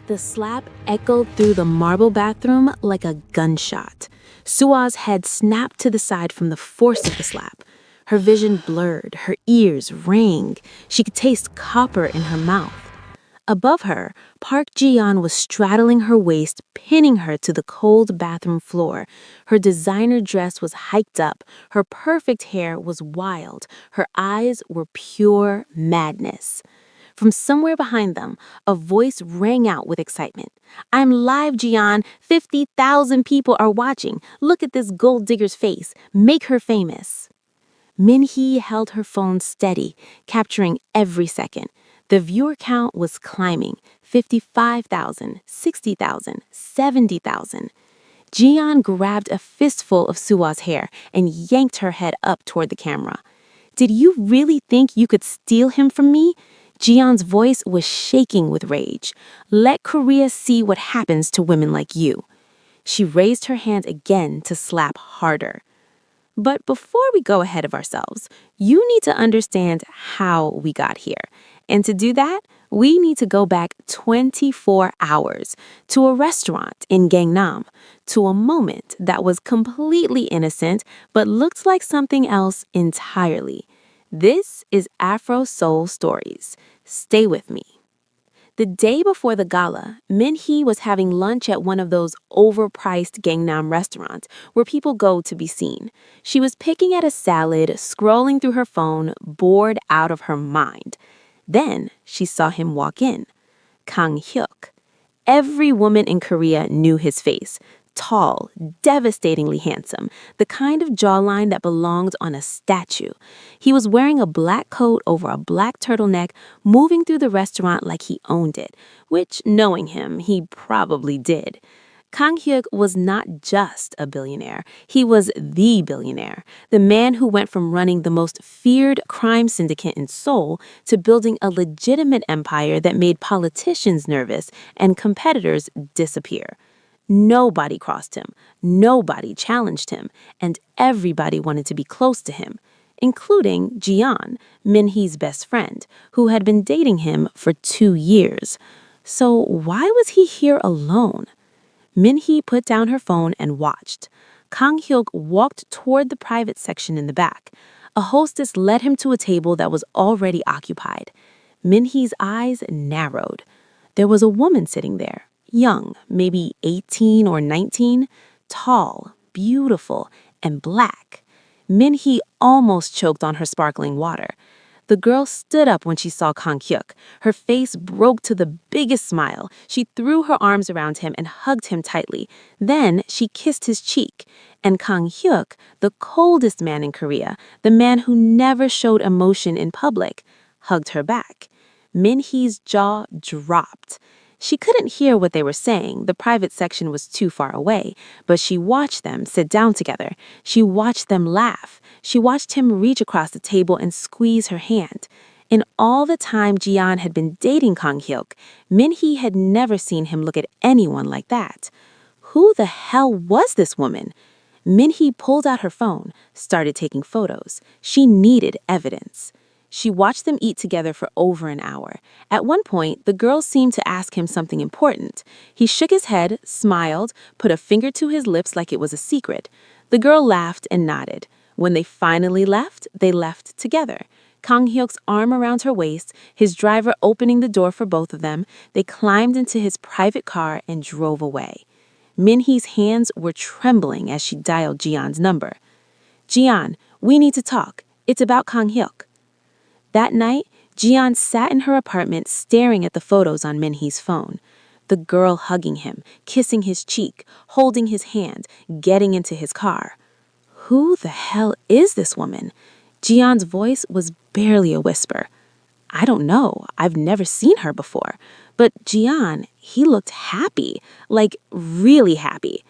The slap echoed through the marble bathroom like a gunshot. Sua's head snapped to the side from the force of the slap. Her vision blurred, her ears rang. She could taste copper in her mouth. Above her, Park Ji-yeon was straddling her waist, pinning her to the cold bathroom floor. Her designer dress was hiked up. Her perfect hair was wild. Her eyes were pure madness. From somewhere behind them, a voice rang out with excitement. "I'm live, Jian. 50,000 people are watching. Look at this gold digger's face. Make her famous." Min-hee held her phone steady, capturing every second. The viewer count was climbing. 55,000, 60,000, 70,000. Jian grabbed a fistful of Sua's hair and yanked her head up toward the camera. "Did you really think you could steal him from me?" Jian's voice was shaking with rage. "Let Korea see what happens to women like you." She raised her hand again to slap harder. But before we go ahead of ourselves, you need to understand how we got here. And to do that, we need to go back 24 hours to a restaurant in Gangnam, to a moment that was completely innocent but looked like something else entirely. This is Afro Soul Stories. Stay with me. The day before the gala, Min-hee was having lunch at one of those overpriced Gangnam restaurants where people go to be seen. She was picking at a salad, scrolling through her phone, bored out of her mind. Then she saw him walk in. Kang Hyuk. Every woman in Korea knew his face. Tall, devastatingly handsome, the kind of jawline that belonged on a statue. He was wearing a black coat over a black turtleneck, moving through the restaurant like he owned it, which, knowing him, he probably did. Kang Hyuk was not just a billionaire. He was the billionaire, the man who went from running the most feared crime syndicate in Seoul to building a legitimate empire that made politicians nervous and competitors disappear. Nobody crossed him, nobody challenged him, and everybody wanted to be close to him, including Jian, Min-hee's best friend, who had been dating him for 2 years. So why was he here alone? Min-hee put down her phone and watched. Kang Hyuk walked toward the private section in the back. A hostess led him to a table that was already occupied. Min-hee's eyes narrowed. There was a woman sitting there. Young, maybe 18 or 19, tall, beautiful, and black. Min-hee almost choked on her sparkling water. The girl stood up when she saw Kang Hyuk. Her face broke to the biggest smile. She threw her arms around him and hugged him tightly. Then she kissed his cheek. And Kang Hyuk, the coldest man in Korea, the man who never showed emotion in public, hugged her back. Min-hee's jaw dropped. She couldn't hear what they were saying. The private section was too far away, but she watched them sit down together. She watched them laugh. She watched him reach across the table and squeeze her hand. In all the time Jian had been dating Kang Hyuk, Min-hee had never seen him look at anyone like that. Who the hell was this woman? Min-hee pulled out her phone, started taking photos. She needed evidence. She watched them eat together for over an hour. At one point, the girl seemed to ask him something important. He shook his head, smiled, put a finger to his lips like it was a secret. The girl laughed and nodded. When they finally left, they left together. Kang Hyuk's arm around her waist, his driver opening the door for both of them, they climbed into his private car and drove away. Min-hee's hands were trembling as she dialed Jian's number. "Jian, we need to talk. It's about Kang Hyuk." That night, Jian sat in her apartment staring at the photos on Min-hee's phone. The girl hugging him, kissing his cheek, holding his hand, getting into his car. Who the hell is this woman? Jian's voice was barely a whisper. "I don't know. I've never seen her before." But Jian, he looked happy, like really happy.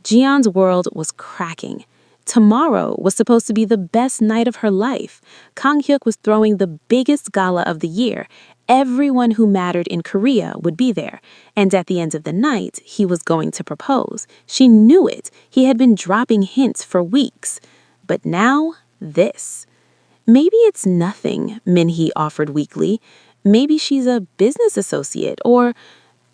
Jian's world was cracking. Tomorrow was supposed to be the best night of her life. Kang Hyuk was throwing the biggest gala of the year. Everyone who mattered in Korea would be there. And at the end of the night, he was going to propose. She knew it. He had been dropping hints for weeks. But now, this. Maybe it's nothing, Min-hee offered weakly. Maybe she's a business associate, or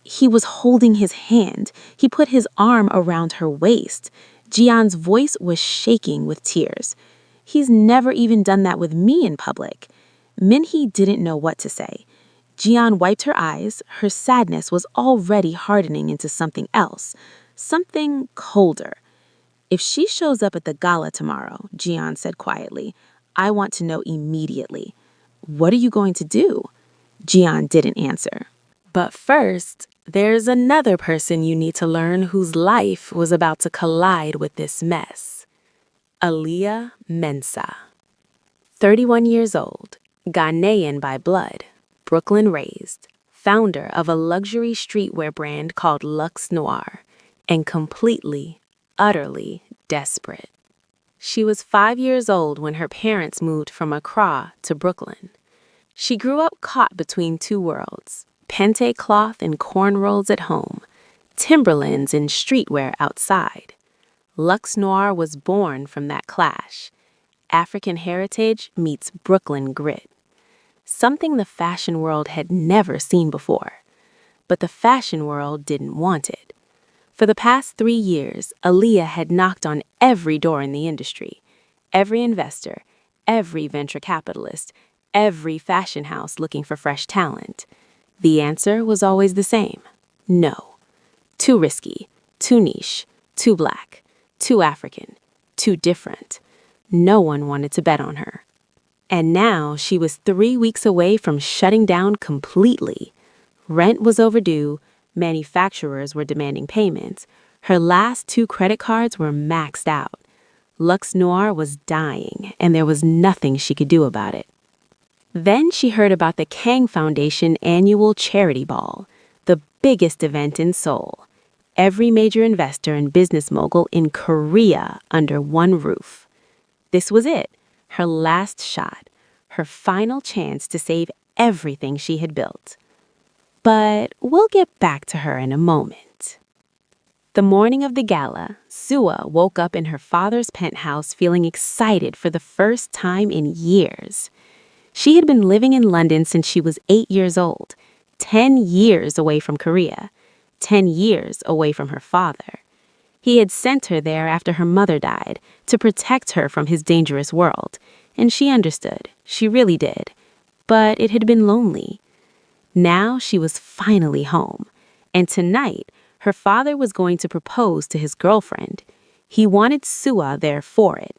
He was holding his hand. He put his arm around her waist. Jian's voice was shaking with tears. He's never even done that with me in public. Minhee didn't know what to say. Jian wiped her eyes. Her sadness was already hardening into something else, something colder. If she shows up at the gala tomorrow, Jian said quietly, I want to know immediately. What are you going to do? Jian didn't answer. But first, there's another person you need to learn whose life was about to collide with this mess. Aaliyah Mensah. 31 years old, Ghanaian by blood, Brooklyn raised, founder of a luxury streetwear brand called Luxe Noir, and completely, utterly desperate. She was 5 years old when her parents moved from Accra to Brooklyn. She grew up caught between two worlds, pente cloth and cornrows at home, Timberlands and streetwear outside. Luxe Noir was born from that clash. African heritage meets Brooklyn grit. Something the fashion world had never seen before. But the fashion world didn't want it. For the past 3 years, Aaliyah had knocked on every door in the industry. Every investor, every venture capitalist, every fashion house looking for fresh talent. The answer was always the same. No. Too risky, too niche, too black, too African, too different. No one wanted to bet on her. And now she was 3 weeks away from shutting down completely. Rent was overdue, manufacturers were demanding payments. Her last 2 credit cards were maxed out. Luxe Noir was dying, and there was nothing she could do about it. Then she heard about the Kang Foundation annual charity ball, the biggest event in Seoul. Every major investor and business mogul in Korea under one roof. This was it, her last shot, her final chance to save everything she had built. But we'll get back to her in a moment. The morning of the gala, Sua woke up in her father's penthouse feeling excited for the first time in years. She had been living in London since she was 8 years old, 10 years away from Korea, 10 years away from her father. He had sent her there after her mother died to protect her from his dangerous world, and she understood, she really did. But it had been lonely. Now she was finally home, and tonight her father was going to propose to his girlfriend. He wanted Sua there for it.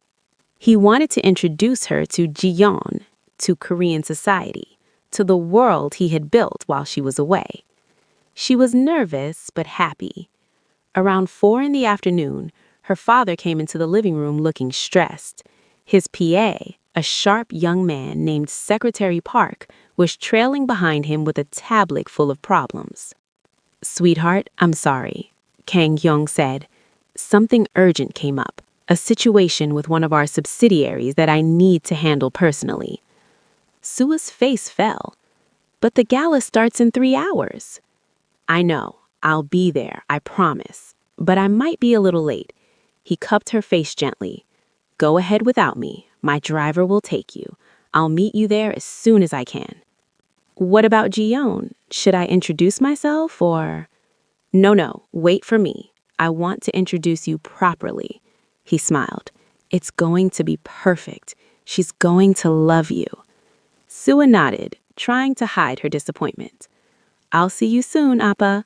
He wanted to introduce her to Jiyeon, to Korean society, to the world he had built while she was away. She was nervous but happy. Around 4 in the afternoon, her father came into the living room looking stressed. His PA, a sharp young man named Secretary Park, was trailing behind him with a tablet full of problems. "Sweetheart, I'm sorry," Kang Young said. "Something urgent came up, a situation with one of our subsidiaries that I need to handle personally." Sua's face fell. "But the gala starts in 3 hours." "I know. I'll be there, I promise. But I might be a little late." He cupped her face gently. "Go ahead without me. My driver will take you. I'll meet you there as soon as I can." "What about Jiyeon? Should I introduce myself or—" No, wait for me. I want to introduce you properly." He smiled. "It's going to be perfect. She's going to love you." Sua nodded, trying to hide her disappointment. "I'll see you soon, Appa."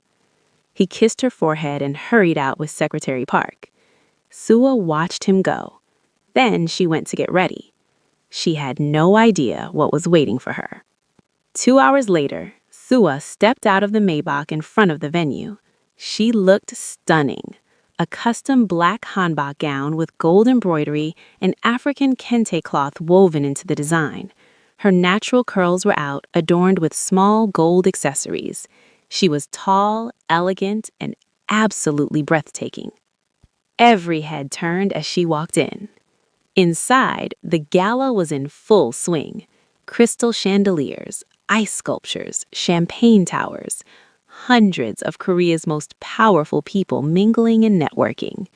He kissed her forehead and hurried out with Secretary Park. Sua watched him go. Then she went to get ready. She had no idea what was waiting for her. 2 hours later, Sua stepped out of the Maybach in front of the venue. She looked stunning. A custom black hanbok gown with gold embroidery and African kente cloth woven into the design. Her natural curls were out, adorned with small gold accessories. She was tall, elegant, and absolutely breathtaking. Every head turned as she walked in. Inside, the gala was in full swing. Crystal chandeliers, ice sculptures, champagne towers, hundreds of Korea's most powerful people mingling and networking.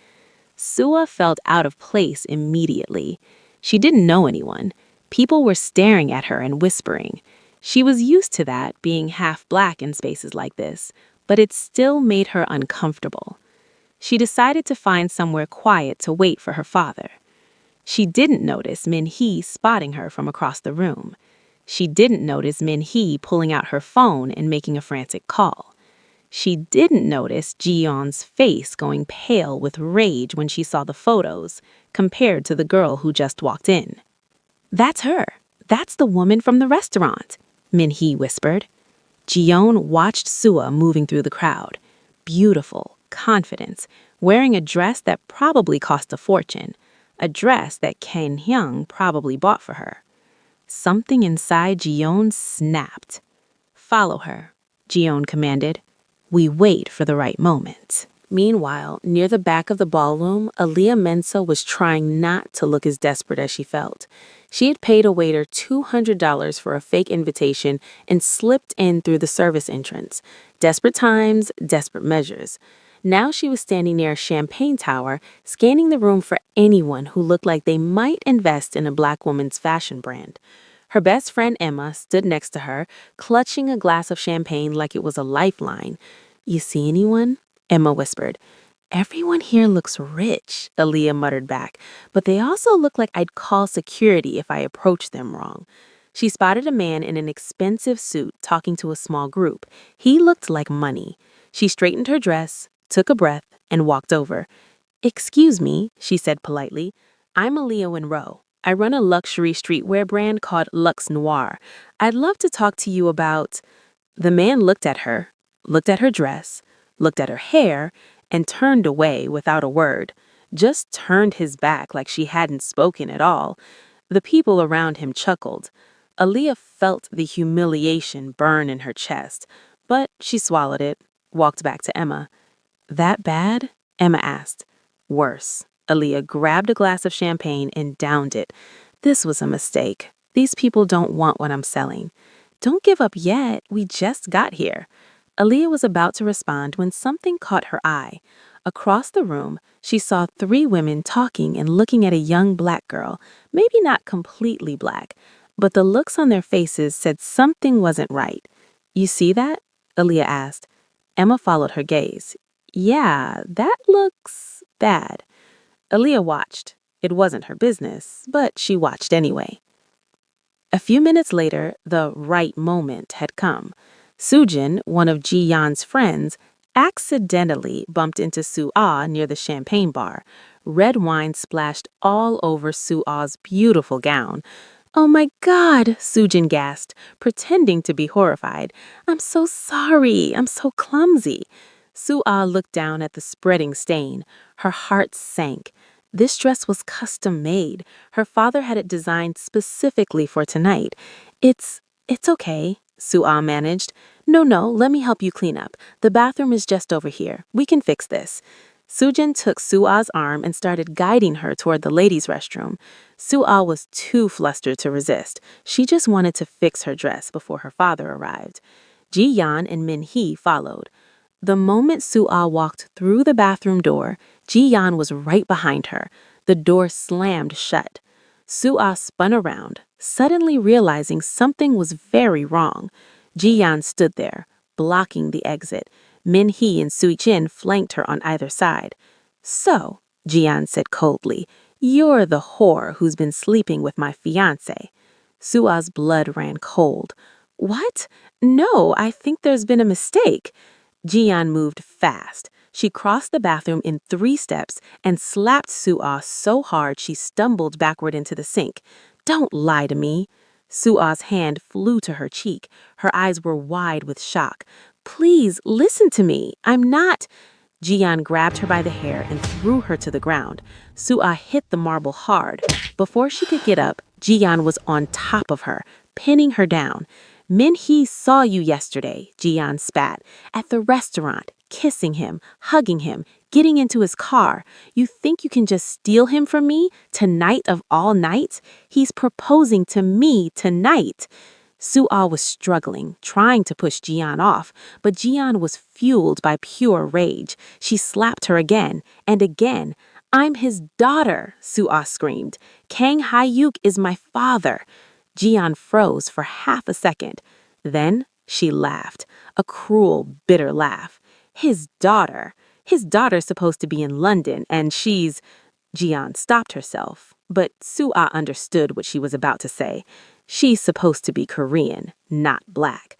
Sua felt out of place immediately. She didn't know anyone. People were staring at her and whispering. She was used to that, being half black in spaces like this, but it still made her uncomfortable. She decided to find somewhere quiet to wait for her father. She didn't notice Min-hee spotting her from across the room. She didn't notice Min-hee pulling out her phone and making a frantic call. She didn't notice Ji-yeon's face going pale with rage when she saw the photos, compared to the girl who just walked in. "That's her. That's the woman from the restaurant," Min-hee whispered. Ji-yeon watched Sua moving through the crowd. Beautiful, confident, wearing a dress that probably cost a fortune, a dress that Kan-hyung probably bought for her. Something inside Ji-yeon snapped. "Follow her," Ji-yeon commanded. "We wait for the right moment." Meanwhile, near the back of the ballroom, Aaliyah Mensa was trying not to look as desperate as she felt. She had paid a waiter $200 for a fake invitation and slipped in through the service entrance. Desperate times, desperate measures. Now she was standing near a champagne tower, scanning the room for anyone who looked like they might invest in a black woman's fashion brand. Her best friend Emma stood next to her, clutching a glass of champagne like it was a lifeline. "You see anyone?" Emma whispered. "Everyone here looks rich," Aaliyah muttered back, "but they also look like I'd call security if I approached them wrong." She spotted a man in an expensive suit talking to a small group. He looked like money. She straightened her dress, took a breath, and walked over. "Excuse me," she said politely. "I'm Aaliyah Winrow. I run a luxury streetwear brand called Luxe Noir. I'd love to talk to you about—" The man looked at her dress, looked at her hair, and turned away without a word. Just turned his back like she hadn't spoken at all. The people around him chuckled. Aaliyah felt the humiliation burn in her chest, but she swallowed it, walked back to Emma. "That bad?" Emma asked. "Worse." Aaliyah grabbed a glass of champagne and downed it. "This was a mistake. These people don't want what I'm selling." "Don't give up yet. We just got here." Aaliyah was about to respond when something caught her eye. Across the room, she saw 3 women talking and looking at a young black girl, maybe not completely black, but the looks on their faces said something wasn't right. "You see that?" Aaliyah asked. Emma followed her gaze. "Yeah, that looks bad." Aaliyah watched. It wasn't her business, but she watched anyway. A few minutes later, the right moment had come. Soojin, one of Ji-yeon's friends, accidentally bumped into Soo-ah near the champagne bar. Red wine splashed all over Soo-ah's beautiful gown. "Oh my God," Soojin gasped, pretending to be horrified. "I'm so sorry. I'm so clumsy." Soo-ah looked down at the spreading stain. Her heart sank. This dress was custom made. Her father had it designed specifically for tonight. It's okay," Soo-ah managed. No, let me help you clean up. The bathroom is just over here. We can fix this." Soojin took Soo-ah's arm and started guiding her toward the ladies' restroom. Soo-ah was too flustered to resist. She just wanted to fix her dress before her father arrived. Ji-yeon and Min-hee followed. The moment Soo-ah walked through the bathroom door, Ji-yeon was right behind her. The door slammed shut. Soo-ah spun around, suddenly realizing something was very wrong. Ji-yeon stood there, blocking the exit. Min-hee and Soo-jin flanked her on either side. "So," Ji-yeon said coldly, "you're the whore who's been sleeping with my fiancé." Soo-ah's blood ran cold. "What? No, I think there's been a mistake." Ji-yeon moved fast. She crossed the bathroom in 3 steps and slapped Soo-ah so hard she stumbled backward into the sink. "Don't lie to me." Soo-ah's hand flew to her cheek. Her eyes were wide with shock. "Please, listen to me. I'm not—" Ji-yeon grabbed her by the hair and threw her to the ground. Soo-ah hit the marble hard. Before she could get up, Ji-yeon was on top of her, pinning her down. "Min-hee saw you yesterday," Ji-yeon spat, "at the restaurant, kissing him, hugging him, getting into his car. You think you can just steal him from me, tonight of all nights? He's proposing to me tonight." Soo-ah was struggling, trying to push Ji-yeon off, but Ji-yeon was fueled by pure rage. She slapped her again and again. "I'm his daughter," Soo-ah screamed. "Kang Ha-yuk is my father." Ji-yeon froze for half a second. Then She laughed, a cruel, bitter laugh. His daughter. His daughter's supposed to be in London, and she's... Jian stopped herself, but Sua understood what she was about to say. She's supposed to be Korean, not black.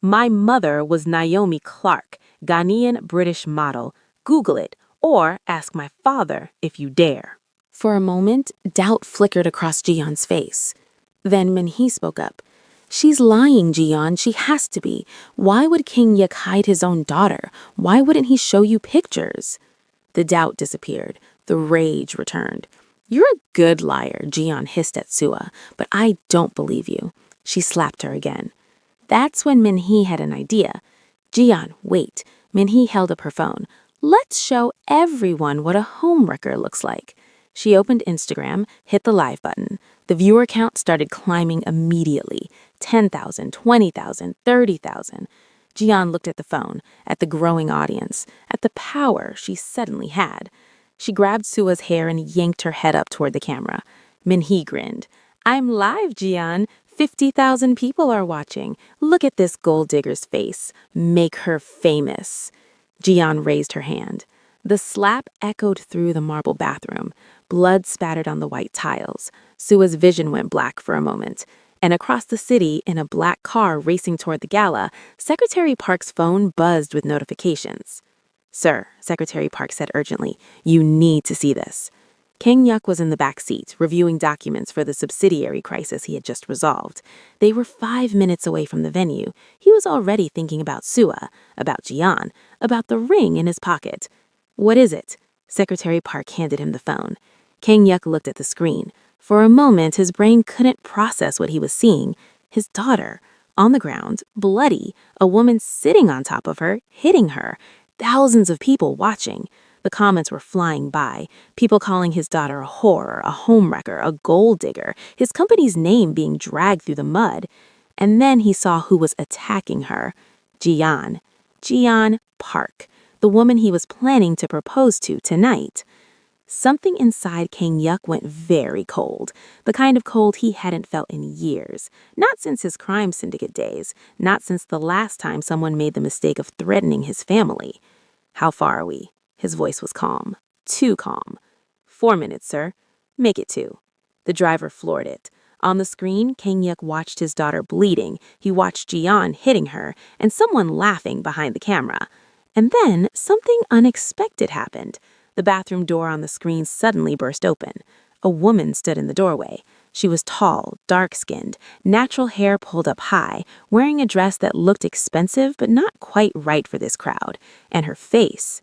My mother was Naomi Clark, Ghanaian British model. Google it, or ask my father if you dare. For a moment, doubt flickered across Jian's face. Then Min-hee spoke up. She's lying, Jian. She has to be. Why would King Yuk hide his own daughter? Why wouldn't he show you pictures? The doubt disappeared. The rage returned. You're a good liar, Jian hissed at Sua, but I don't believe you. She slapped her again. That's when Min-hee had an idea. Jian, wait. Min-hee held up her phone. Let's show everyone what a homewrecker looks like. She opened Instagram, hit the live button. The viewer count started climbing immediately. 10,000, 20,000, 30,000. Jian looked at the phone, at the growing audience, at the power she suddenly had. She grabbed Sua's hair and yanked her head up toward the camera. Min-hee grinned. I'm live, Jian. 50,000 people are watching. Look at this gold digger's face. Make her famous. Jian raised her hand. The slap echoed through the marble bathroom. Blood spattered on the white tiles. Sua's vision went black for a moment. And across the city, in a black car racing toward the gala, Secretary Park's phone buzzed with notifications. Sir, Secretary Park said urgently, you need to see this. King Yuk was in the back seat, reviewing documents for the subsidiary crisis he had just resolved. They were 5 minutes away from the venue. He was already thinking about Sua, about Jian, about the ring in his pocket. What is it? Secretary Park handed him the phone. King Yuk looked at the screen. For a moment, his brain couldn't process what he was seeing. His daughter, on the ground, bloody, a woman sitting on top of her, hitting her. Thousands of people watching. The comments were flying by, people calling his daughter a whore, a homewrecker, a gold digger, his company's name being dragged through the mud. And then he saw who was attacking her. Jian Park, the woman he was planning to propose to tonight. Something inside King Yuk went very cold, the kind of cold he hadn't felt in years. Not since his crime syndicate days, not since the last time someone made the mistake of threatening his family. How far are we? His voice was calm. Too calm. 4 minutes, sir. Make it 2. The driver floored it. On the screen, King Yuk watched his daughter bleeding. He watched Jian hitting her, and someone laughing behind the camera. And then something unexpected happened. The bathroom door on the screen suddenly burst open. A woman stood in the doorway. She was tall, dark-skinned, natural hair pulled up high, wearing a dress that looked expensive but not quite right for this crowd. And her face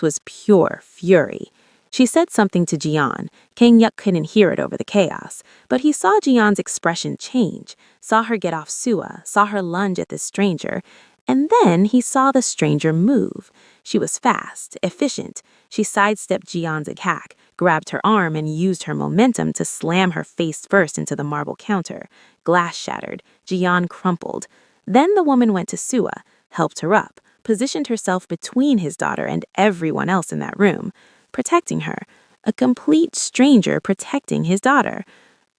was pure fury. She said something to Jian. King Yuk couldn't hear it over the chaos, but he saw Jian's expression change, saw her get off Sua, saw her lunge at this stranger, and then he saw the stranger move. She was fast, efficient. She sidestepped Jian's attack, grabbed her arm, and used her momentum to slam her face first into the marble counter. Glass shattered. Jian crumpled. Then the woman went to Sua, helped her up, positioned herself between his daughter and everyone else in that room, protecting her. A complete stranger protecting his daughter.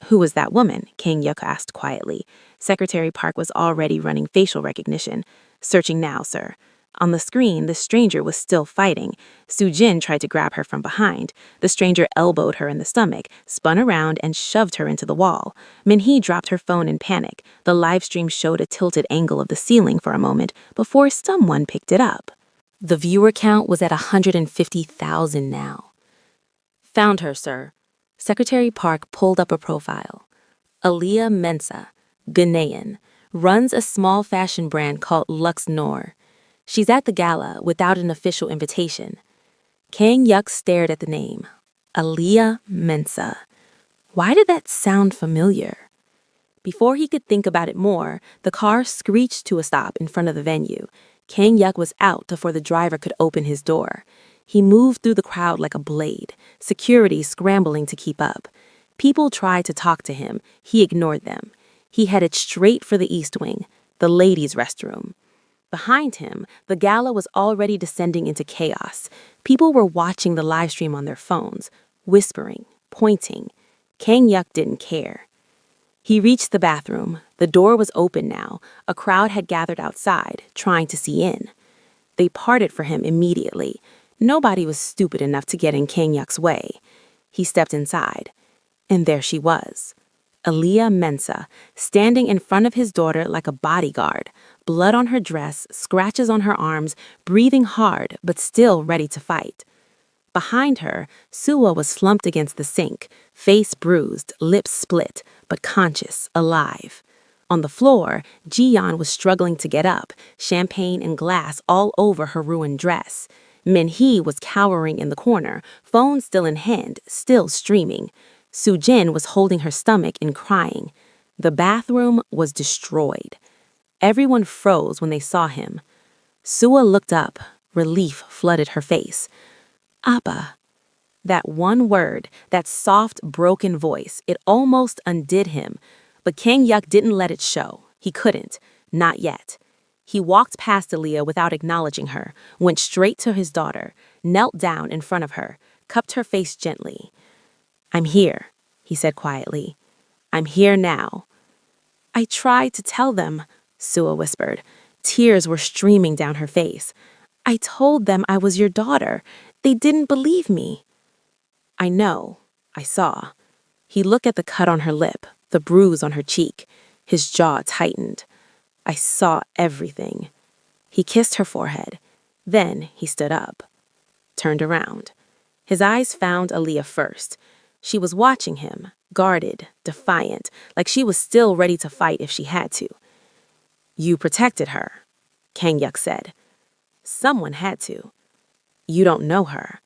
Who was that woman? King Yuk asked quietly. Secretary Park was already running facial recognition. Searching now, sir. On the screen, the stranger was still fighting. Su-jin tried to grab her from behind. The stranger elbowed her in the stomach, spun around, and shoved her into the wall. Min-hee dropped her phone in panic. The live stream showed a tilted angle of the ceiling for a moment before someone picked it up. The viewer count was at 150,000 now. Found her, sir. Secretary Park pulled up a profile. Aliyah Mensah, Ghanaian, runs a small fashion brand called Lux Noir. She's at the gala without an official invitation. Kang Yuk stared at the name. Aliyah Mensah. Why did that sound familiar? Before he could think about it more, the car screeched to a stop in front of the venue. Kang Yuk was out before the driver could open his door. He moved through the crowd like a blade, security scrambling to keep up. People tried to talk to him. He ignored them. He headed straight for the East Wing, the ladies' restroom. Behind him, the gala was already descending into chaos. People were watching the live stream on their phones, whispering, pointing. Kang Yuk didn't care. He reached the bathroom. The door was open now. A crowd had gathered outside, trying to see in. They parted for him immediately. Nobody was stupid enough to get in Kang Yuk's way. He stepped inside. And there she was. Aaliyah Mensa, standing in front of his daughter like a bodyguard, blood on her dress, scratches on her arms, breathing hard but still ready to fight. Behind her, Suwa was slumped against the sink, face bruised, lips split, but conscious, alive. On the floor, Jiyeon was struggling to get up, champagne and glass all over her ruined dress. Min-hee was cowering in the corner, phone still in hand, still streaming. Soo-jin was holding her stomach and crying. The bathroom was destroyed. Everyone froze when they saw him. Suwa looked up. Relief flooded her face. Appa. That one word, that soft, broken voice, it almost undid him. But Kang Yuk didn't let it show. He couldn't. Not yet. He walked past Aaliyah without acknowledging her, went straight to his daughter, knelt down in front of her, cupped her face gently. "I'm here," he said quietly. "I'm here now." "I tried to tell them," Suwa whispered. Tears were streaming down her face. "I told them I was your daughter. They didn't believe me." "I know. I saw." He looked at the cut on her lip, the bruise on her cheek. His jaw tightened. "I saw everything." He kissed her forehead. Then he stood up, turned around. His eyes found Aaliyah first. She was watching him, guarded, defiant, like she was still ready to fight if she had to. "You protected her," Kang Yuk said. "Someone had to. You don't know her."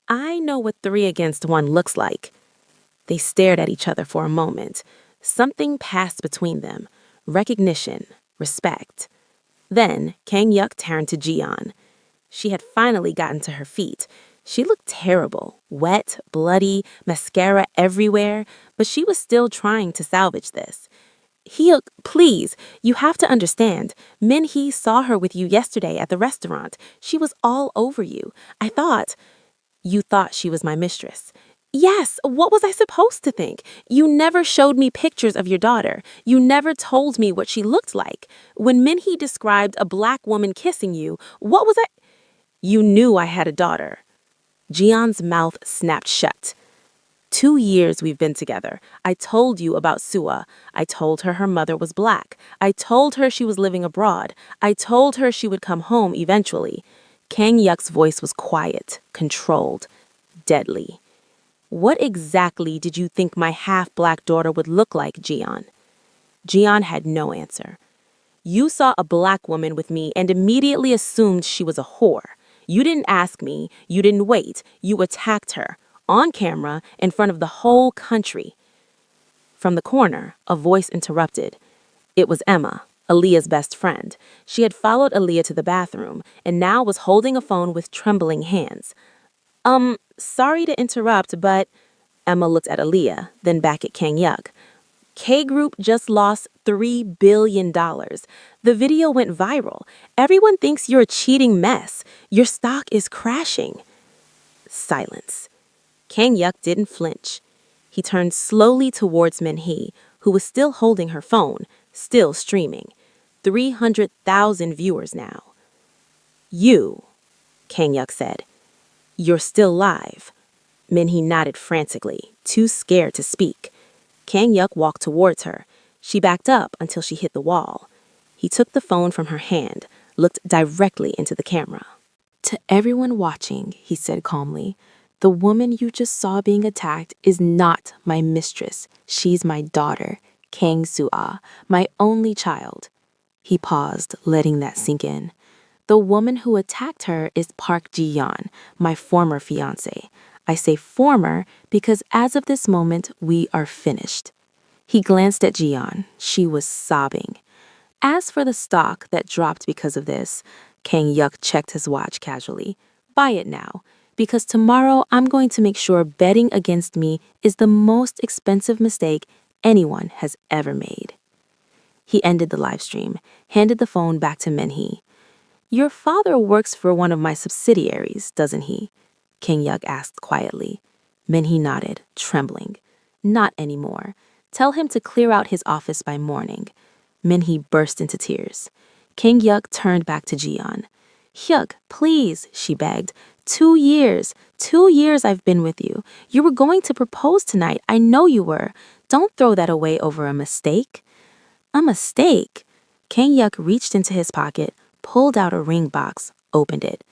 "I know what 3 against 1 looks like." They stared at each other for a moment. Something passed between them. Recognition, respect. Then Kang Yuk turned to Jiyeon. She had finally gotten to her feet. She looked terrible, wet, bloody, mascara everywhere, but she was still trying to salvage this. "Hyuk, please, you have to understand. Min-hee saw her with you yesterday at the restaurant. She was all over you. I thought—" "You thought she was my mistress." "Yes, what was I supposed to think? You never showed me pictures of your daughter. You never told me what she looked like. When Min-hee described a black woman kissing you, what was I—" "You knew I had a daughter." Jiyeon's mouth snapped shut. 2 years we've been together. I told you about Suwa. I told her her mother was black. I told her she was living abroad. I told her she would come home eventually. Kang Yuk's voice was quiet, controlled, deadly. "What exactly did you think my half-black daughter would look like, Jiyeon?" Jiyeon had no answer. "You saw a black woman with me and immediately assumed she was a whore. You didn't ask me. You didn't wait. You attacked her. On camera, in front of the whole country." From the corner, a voice interrupted. It was Emma, Aaliyah's best friend. She had followed Aaliyah to the bathroom and now was holding a phone with trembling hands. Sorry to interrupt, but—" Emma looked at Aaliyah, then back at Kang Yuk. "K-Group just lost $3 billion. The video went viral. Everyone thinks you're a cheating mess. Your stock is crashing." Silence. Kang Yuk didn't flinch. He turned slowly towards Min-hee, who was still holding her phone, still streaming. 300,000 viewers now. "You," Kang Yuk said. "You're still live." Min-hee nodded frantically, too scared to speak. Kang Yuk walked towards her. She backed up until she hit the wall. He took the phone from her hand, looked directly into the camera. "To everyone watching," he said calmly, "the woman you just saw being attacked is not my mistress. She's my daughter, Kang Soo-ah, my only child." He paused, letting that sink in. "The woman who attacked her is Park Ji-yeon, my former fiancé. I say former because as of this moment, we are finished." He glanced at Ji-yeon. She was sobbing. "As for the stock that dropped because of this," Kang Yuk checked his watch casually, "buy it now, because tomorrow I'm going to make sure betting against me is the most expensive mistake anyone has ever made." He ended the live stream, handed the phone back to Min-hee. "Your father works for one of my subsidiaries, doesn't he?" Kang Yuk asked quietly. Min-hee nodded, trembling. "Not anymore. Tell him to clear out his office by morning. Minhee burst into tears. King Yuk turned back to Jian. Hyuk, please, she begged. 2 years. 2 years I've been with you. You were going to propose tonight. I know you were. Don't throw that away over a mistake. A mistake? King Yuk reached into his pocket, pulled out a ring box, opened it.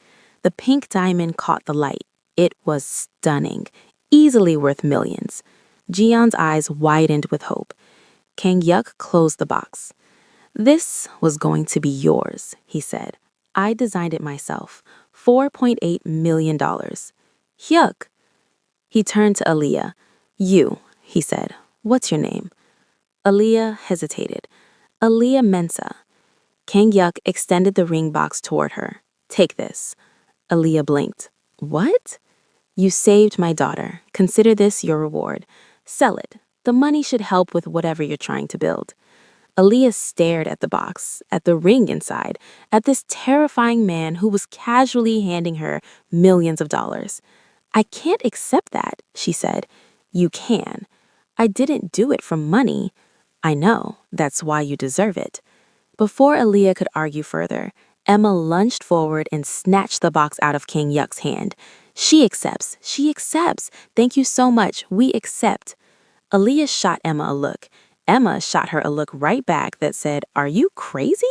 The pink diamond caught the light. It was stunning, easily worth millions. Jian's eyes widened with hope. King Yuk closed the box. This was going to be yours, he said. I designed it myself. $4.8 million. Hyuk. He turned to Aaliyah. You, he said. What's your name? Aaliyah hesitated. Aaliyah Mensa. King Yuk extended the ring box toward her. Take this. Aaliyah blinked. What? You saved my daughter. Consider this your reward. Sell it. The money should help with whatever you're trying to build. Aaliyah stared at the box, at the ring inside, at this terrifying man who was casually handing her millions of dollars. I can't accept that, she said. You can. I didn't do it for money. I know. That's why you deserve it. Before Aaliyah could argue further, Emma lunged forward and snatched the box out of King Yuk's hand. She accepts. She accepts. Thank you so much. We accept. Aaliyah shot Emma a look. Emma shot her a look right back that said, Are you crazy?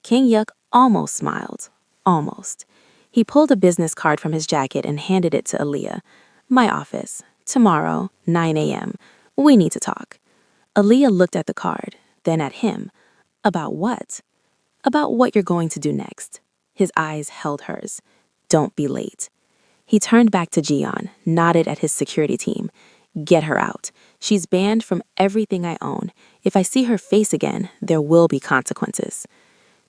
King Yuk almost smiled. Almost. He pulled a business card from his jacket and handed it to Aaliyah. My office. Tomorrow, 9 a.m. We need to talk. Aaliyah looked at the card, then at him. About what? About what you're going to do next. His eyes held hers. Don't be late. He turned back to Jian, nodded at his security team. Get her out. She's banned from everything I own. If I see her face again, there will be consequences.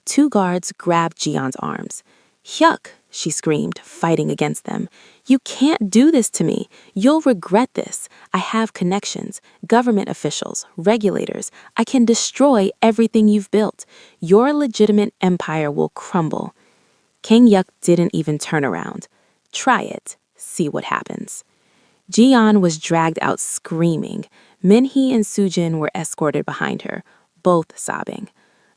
2 guards grabbed Jian's arms. Hyuk, she screamed, fighting against them. You can't do this to me. You'll regret this. I have connections, government officials, regulators. I can destroy everything you've built. Your legitimate empire will crumble. King Yuk didn't even turn around. Try it. See what happens. Jian was dragged out screaming. Minhee and Sujin were escorted behind her, both sobbing.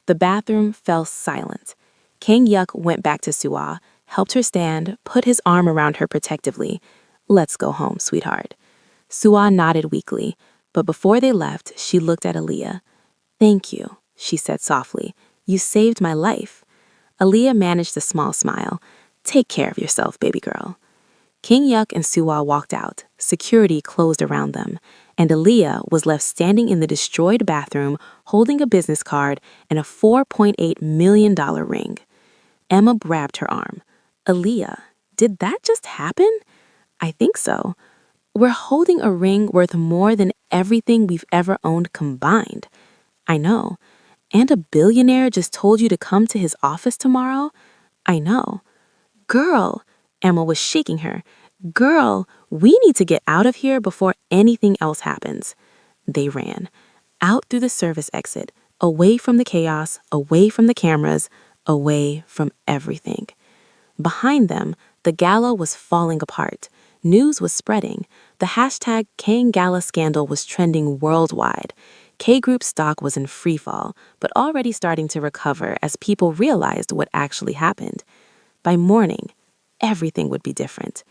The bathroom fell silent. King Yuk went back to Sua, helped her stand, put his arm around her protectively. Let's go home, sweetheart. Sua nodded weakly, but before they left, she looked at Aaliyah. Thank you, she said softly. You saved my life. Aaliyah managed a small smile. Take care of yourself, baby girl. King Yuk and Sua walked out. Security closed around them, and Aaliyah was left standing in the destroyed bathroom holding a business card and a $4.8 million ring. Emma grabbed her arm. Aaliyah, did that just happen? I think so. We're holding a ring worth more than everything we've ever owned combined. I know. And a billionaire just told you to come to his office tomorrow? I know. Girl, Emma was shaking her. Girl, we need to get out of here before anything else happens. They ran. Out through the service exit, away from the chaos, away from the cameras, away from everything. Behind them, the gala was falling apart. News was spreading. The hashtag Kang Gala scandal was trending worldwide. K-Group stock was in freefall, but already starting to recover as people realized what actually happened. By morning, everything would be different.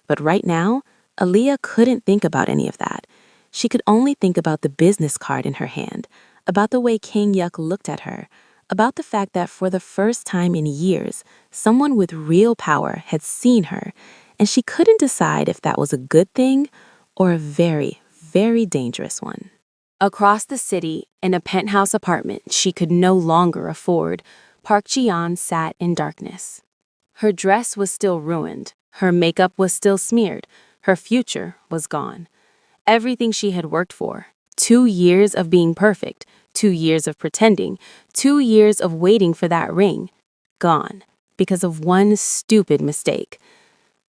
But right now, Aaliyah couldn't think about any of that. She could only think about the business card in her hand, about the way King Yuk looked at her, about the fact that for the first time in years, someone with real power had seen her, and she couldn't decide if that was a good thing or a very, very dangerous one. Across the city, in a penthouse apartment she could no longer afford, Park Ji-yeon sat in darkness. Her dress was still ruined, her makeup was still smeared, her future was gone. Everything she had worked for, 2 years of being perfect, 2 years of pretending, 2 years of waiting for that ring, gone because of one stupid mistake.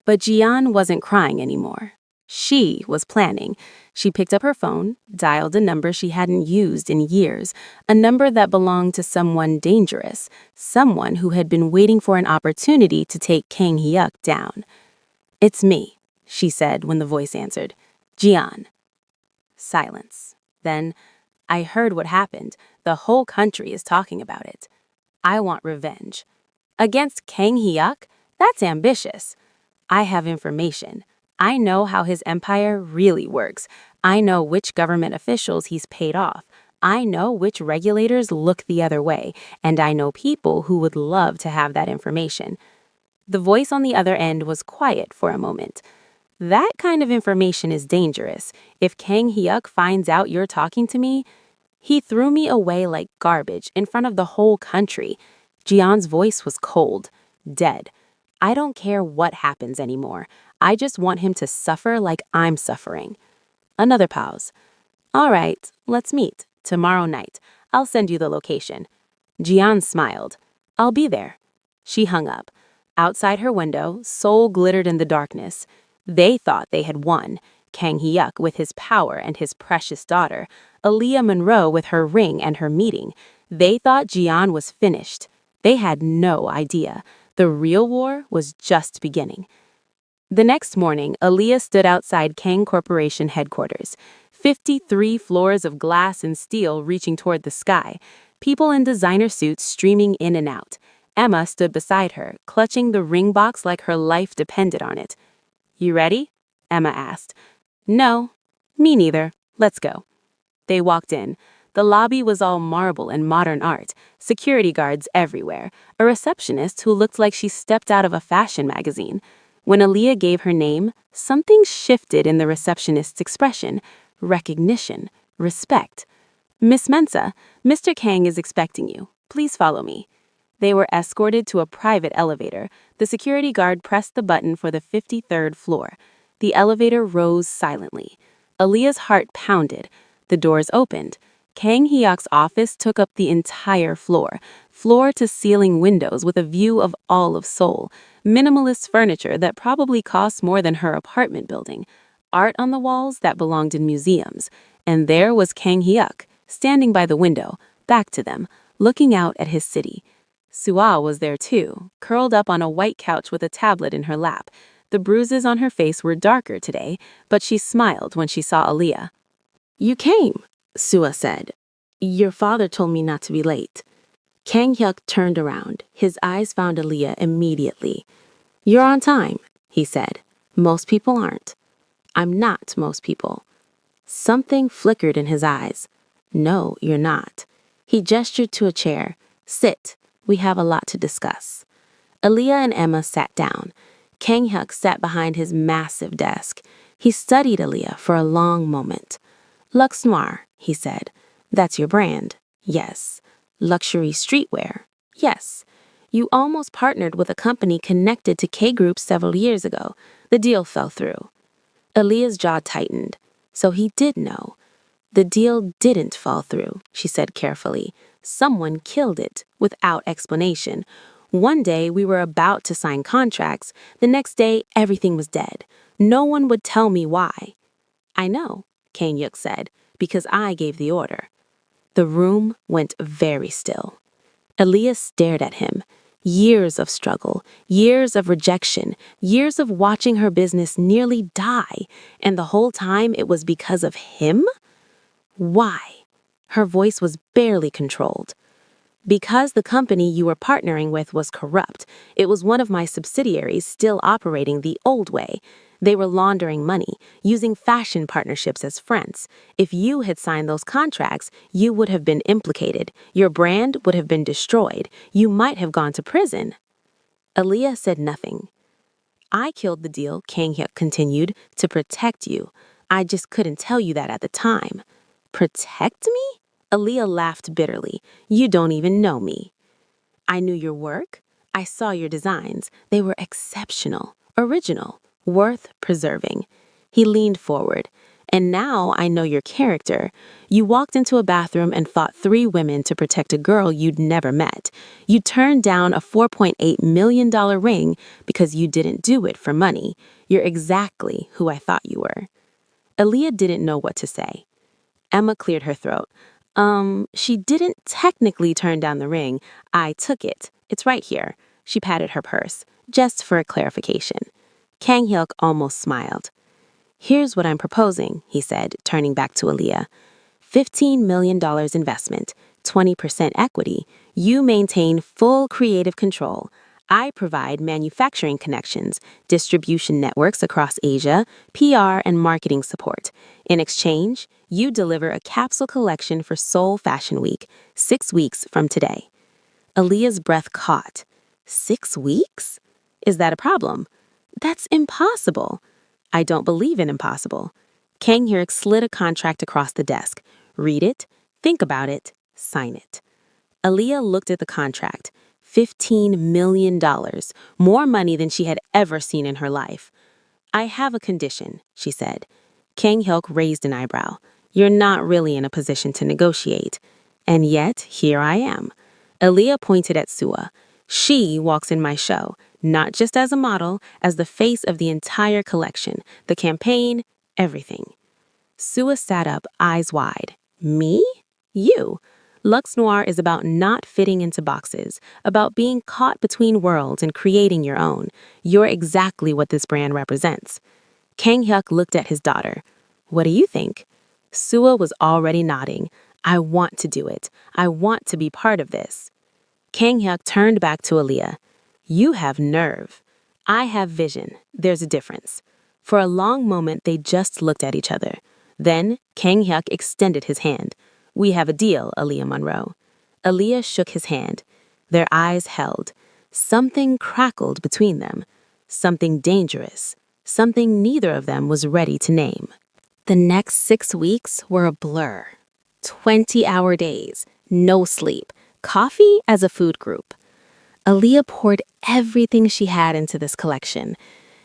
But Ji-yeon wasn't crying anymore. She was planning. She picked up her phone, dialed a number she hadn't used in years, a number that belonged to someone dangerous, someone who had been waiting for an opportunity to take Kang Hyuk down. It's me, she said when the voice answered. Ji-yeon. Silence. Then, I heard what happened. The whole country is talking about it. I want revenge. Against Kang Hyuk? That's ambitious. I have information. I know how his empire really works. I know which government officials he's paid off. I know which regulators look the other way, and I know people who would love to have that information. The voice on the other end was quiet for a moment. That kind of information is dangerous. If Kang Hyuk finds out you're talking to me, he threw me away like garbage in front of the whole country. Jian's voice was cold, dead. I don't care what happens anymore. I just want him to suffer like I'm suffering. Another pause. All right, let's meet. Tomorrow night. I'll send you the location. Jian smiled. I'll be there. She hung up. Outside her window, Seoul glittered in the darkness. They thought they had won. Kang Hyuk with his power and his precious daughter. Aaliyah Monroe with her ring and her meeting. They thought Jian was finished. They had no idea. The real war was just beginning. The next morning, Aaliyah stood outside Kang Corporation headquarters. 53 floors of glass and steel reaching toward the sky. People in designer suits streaming in and out. Emma stood beside her, clutching the ring box like her life depended on it. You ready? Emma asked. No, me neither. Let's go. They walked in. The lobby was all marble and modern art, security guards everywhere, a receptionist who looked like she stepped out of a fashion magazine. When Aaliyah gave her name, something shifted in the receptionist's expression. Recognition, respect. Miss Mensa, Mr. Kang is expecting you. Please follow me. They were escorted to a private elevator. The security guard pressed the button for the 53rd floor. The elevator rose silently. Aaliyah's heart pounded. The doors opened. Kang Hyuk's office took up the entire floor, floor-to-ceiling windows with a view of all of Seoul, minimalist furniture that probably cost more than her apartment building, art on the walls that belonged in museums, and there was Kang Hyuk, standing by the window, back to them, looking out at his city. Sua was there too, curled up on a white couch with a tablet in her lap. The bruises on her face were darker today, but she smiled when she saw Aaliyah. You came, Sua said. Your father told me not to be late. Kang Hyuk turned around. His eyes found Aaliyah immediately. You're on time, he said. Most people aren't. I'm not most people. Something flickered in his eyes. No, you're not. He gestured to a chair. Sit. We have a lot to discuss. Aaliyah and Emma sat down. Kang Hyuk sat behind his massive desk. He studied Aaliyah for a long moment. Luxe Noir, he said. That's your brand. Yes. Luxury streetwear. Yes. You almost partnered with a company connected to K-Group several years ago. The deal fell through. Aaliyah's jaw tightened. So he did know. The deal didn't fall through, she said carefully. Someone killed it, without explanation. One day we were about to sign contracts. The next day, everything was dead. No one would tell me why. I know, Kang Hyuk said, because I gave the order. The room went very still. Aaliyah stared at him. Years of struggle, years of rejection, years of watching her business nearly die, and the whole time it was because of him? Why? Her voice was barely controlled. Because the company you were partnering with was corrupt. It was one of my subsidiaries still operating the old way. They were laundering money, using fashion partnerships as fronts. If you had signed those contracts, you would have been implicated. Your brand would have been destroyed. You might have gone to prison. Aaliyah said nothing. I killed the deal, Kang Hyuk continued, to protect you. I just couldn't tell you that at the time. Protect me? Aaliyah laughed bitterly. You don't even know me. I knew your work. I saw your designs. They were exceptional, original, worth preserving. He leaned forward. And now I know your character. You walked into a bathroom and fought 3 women to protect a girl you'd never met. You turned down a $4.8 million ring because you didn't do it for money. You're exactly who I thought you were. Aaliyah didn't know what to say. Emma cleared her throat. She didn't technically turn down the ring. I took it. It's right here. She patted her purse, just for a clarification. Kang Hyuk almost smiled. Here's what I'm proposing, he said, turning back to Aaliyah. $15 million investment, 20% equity. You maintain full creative control. I provide manufacturing connections, distribution networks across Asia, PR and marketing support. In exchange, you deliver a capsule collection for Seoul Fashion Week, 6 weeks from today. Aaliyah's breath caught. 6 weeks? Is that a problem? That's impossible. I don't believe in impossible. Kang Hyuk slid a contract across the desk. Read it, think about it, sign it. Aaliyah looked at the contract. $15 million, more money than she had ever seen in her life. I have a condition, she said. Kang Hyuk raised an eyebrow. You're not really in a position to negotiate. And yet, here I am. Aaliyah pointed at Sua. She walks in my show, not just as a model, as the face of the entire collection, the campaign, everything. Sua sat up, eyes wide. Me? You. Luxe Noir is about not fitting into boxes, about being caught between worlds and creating your own. You're exactly what this brand represents. Kang Hyuk looked at his daughter. What do you think? Sua was already nodding. I want to do it. I want to be part of this. Kang Hyuk turned back to Aaliyah. You have nerve. I have vision. There's a difference. For a long moment, they just looked at each other. Then, Kang Hyuk extended his hand. We have a deal, Aaliyah Monroe. Aaliyah shook his hand. Their eyes held. Something crackled between them. Something dangerous. Something neither of them was ready to name. The next 6 weeks were a blur. 20-hour days, no sleep, coffee as a food group. Aaliyah poured everything she had into this collection.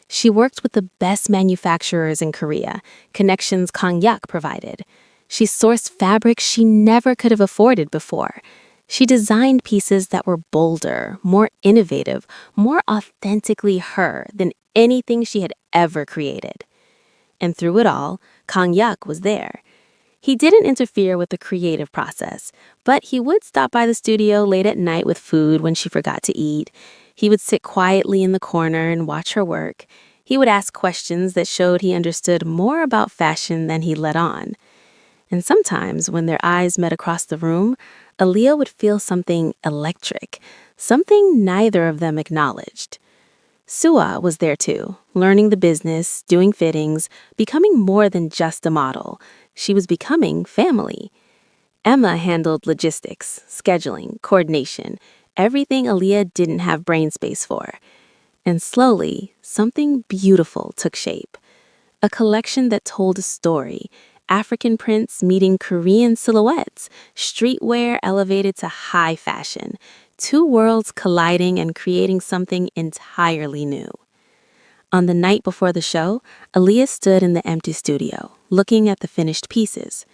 She worked with the best manufacturers in Korea, connections Kang Hyuk provided. She sourced fabrics she never could have afforded before. She designed pieces that were bolder, more innovative, more authentically her than anything she had ever created. And through it all, Kang Hyuk was there. He didn't interfere with the creative process, but he would stop by the studio late at night with food when she forgot to eat. He would sit quietly in the corner and watch her work. He would ask questions that showed he understood more about fashion than he let on. And sometimes, when their eyes met across the room, Aaliyah would feel something electric, something neither of them acknowledged. Sua was there too, learning the business, doing fittings, becoming more than just a model. She was becoming family. Emma handled logistics, scheduling, coordination, everything Aaliyah didn't have brain space for. And slowly, something beautiful took shape. A collection that told a story. African prints meeting Korean silhouettes, streetwear elevated to high fashion, 2 worlds colliding and creating something entirely new. On the night before the show, Aaliyah stood in the empty studio, looking at the finished pieces.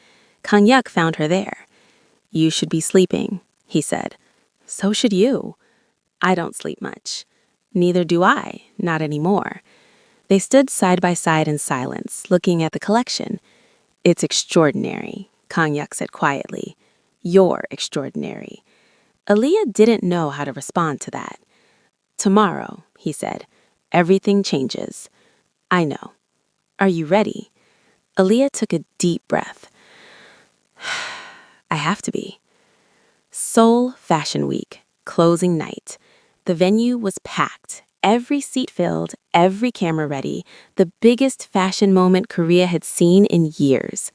Kang Hyuk found her there. You should be sleeping, he said. So should you. I don't sleep much. Neither do I, not anymore. They stood side by side in silence, looking at the collection. It's extraordinary, Kang Hyuk said quietly. You're extraordinary. Aaliyah didn't know how to respond to that. Tomorrow, he said, everything changes. I know. Are you ready? Aaliyah took a deep breath. I have to be. Seoul Fashion Week, closing night. The venue was packed, every seat filled, every camera ready, the biggest fashion moment Korea had seen in years.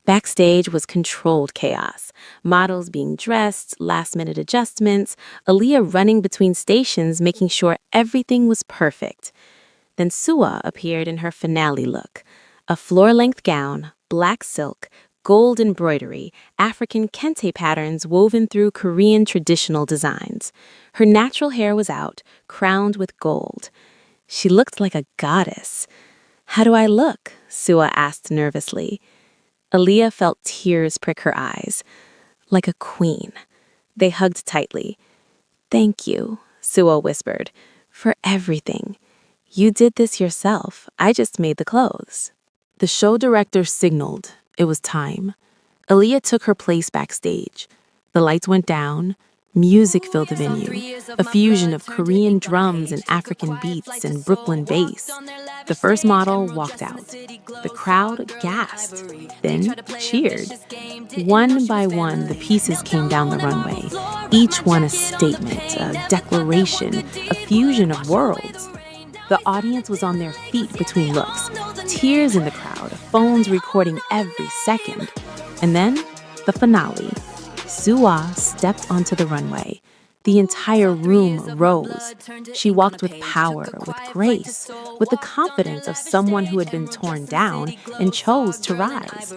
Backstage was controlled chaos, models being dressed, last-minute adjustments, Aaliyah running between stations making sure everything was perfect. Then Sua appeared in her finale look, a floor-length gown, black silk, gold embroidery, African kente patterns woven through Korean traditional designs. Her natural hair was out, crowned with gold. She looked like a goddess. How do I look? Sua asked nervously. Aaliyah felt tears prick her eyes. Like a queen. They hugged tightly. Thank you, Sua whispered, for everything. You did this yourself. I just made the clothes. The show director signaled. It was time. Aaliyah took her place backstage. The lights went down. Music filled the venue, a fusion of Korean drums and African beats and Brooklyn bass. The first model walked out. The crowd gasped, then cheered. One by one, the pieces came down the runway, each one a statement, a declaration, a fusion of worlds. The audience was on their feet between looks, tears in the crowd, phones recording every second. And then, the finale. Suwa stepped onto the runway. The entire room rose. She walked with power, with grace, with the confidence of someone who had been torn down and chose to rise.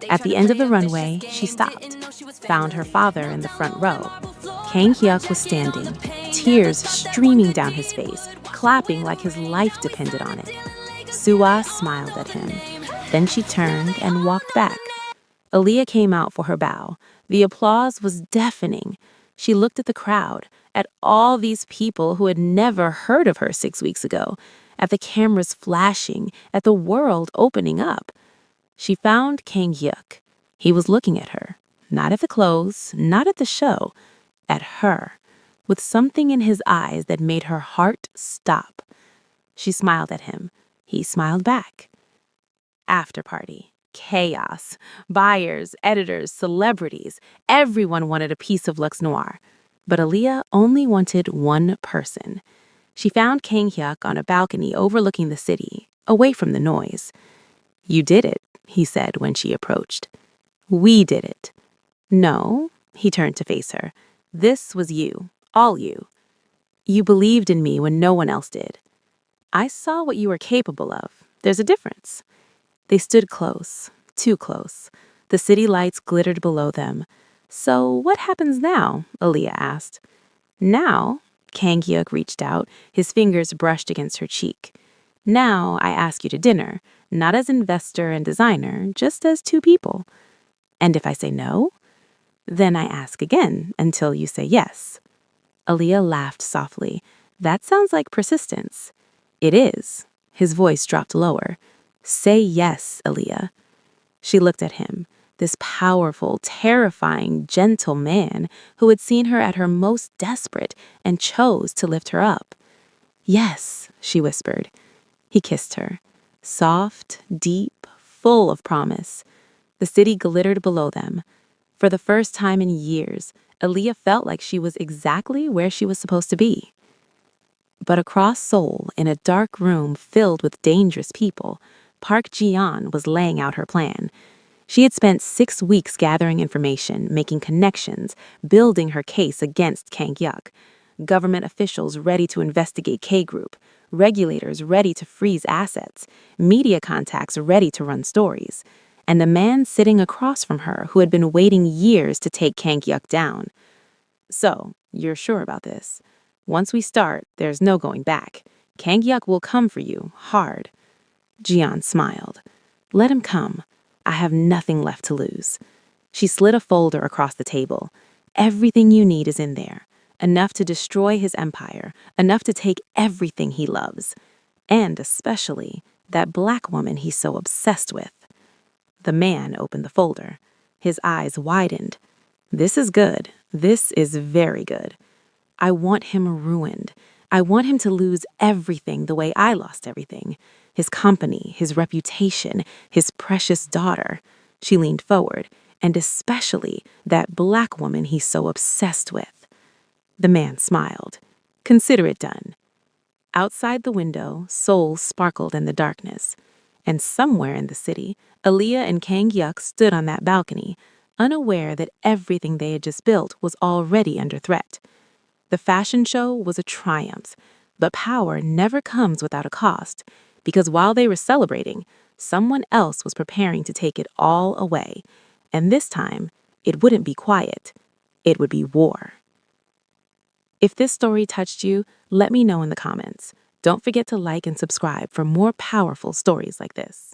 At the end of the runway, she stopped, found her father in the front row. Kang Hyuk was standing, tears streaming down his face, clapping like his life depended on it. Suwa smiled at him. Then she turned and walked back. Aaliyah came out for her bow. The applause was deafening. She looked at the crowd, at all these people who had never heard of her 6 weeks ago, at the cameras flashing, at the world opening up. She found Kang Hyuk. He was looking at her, not at the clothes, not at the show, at her, with something in his eyes that made her heart stop. She smiled at him. He smiled back. After party. Chaos. Buyers, editors, celebrities. Everyone wanted a piece of Lux Noir. But Aaliyah only wanted one person. She found Kang Hyuk on a balcony overlooking the city, away from the noise. "You did it," he said when she approached. "We did it." "No," he turned to face her. "This was you, all you. You believed in me when no one else did. I saw what you were capable of. There's a difference." They stood close, too close. The city lights glittered below them. "So what happens now?" Aaliyah asked. "Now," Kang Hyuk reached out, his fingers brushed against her cheek. "Now I ask you to dinner, not as investor and designer, just as two people. And if I say no, then I ask again until you say yes." Aaliyah laughed softly. "That sounds like persistence." "It is." His voice dropped lower. "Say yes, Aaliyah." She looked at him, this powerful, terrifying, gentle man who had seen her at her most desperate and chose to lift her up. "Yes," she whispered. He kissed her, soft, deep, full of promise. The city glittered below them. For the first time in years, Aaliyah felt like she was exactly where she was supposed to be. But across Seoul, in a dark room filled with dangerous people, Park Ji-yeon was laying out her plan. She had spent 6 weeks gathering information, making connections, building her case against Kang Hyuk. Government officials ready to investigate K-Group, regulators ready to freeze assets, media contacts ready to run stories, and a man sitting across from her who had been waiting years to take Kang Hyuk down. "So, you're sure about this? Once we start, there's no going back. Kang Hyuk will come for you, hard." Ji-yeon smiled. "Let him come. I have nothing left to lose." She slid a folder across the table. "Everything you need is in there. Enough to destroy his empire, enough to take everything he loves. And especially that black woman he's so obsessed with." The man opened the folder. His eyes widened. "This is good. This is very good. I want him ruined. I want him to lose everything the way I lost everything. His company, his reputation, his precious daughter." She leaned forward. "And especially that black woman he's so obsessed with." The man smiled. "Consider it done." Outside the window, Seoul sparkled in the darkness. And somewhere in the city, Aaliyah and Kang Hyuk stood on that balcony, unaware that everything they had just built was already under threat. The fashion show was a triumph, but power never comes without a cost, because while they were celebrating, someone else was preparing to take it all away. And this time, it wouldn't be quiet. It would be war. If this story touched you, let me know in the comments. Don't forget to like and subscribe for more powerful stories like this.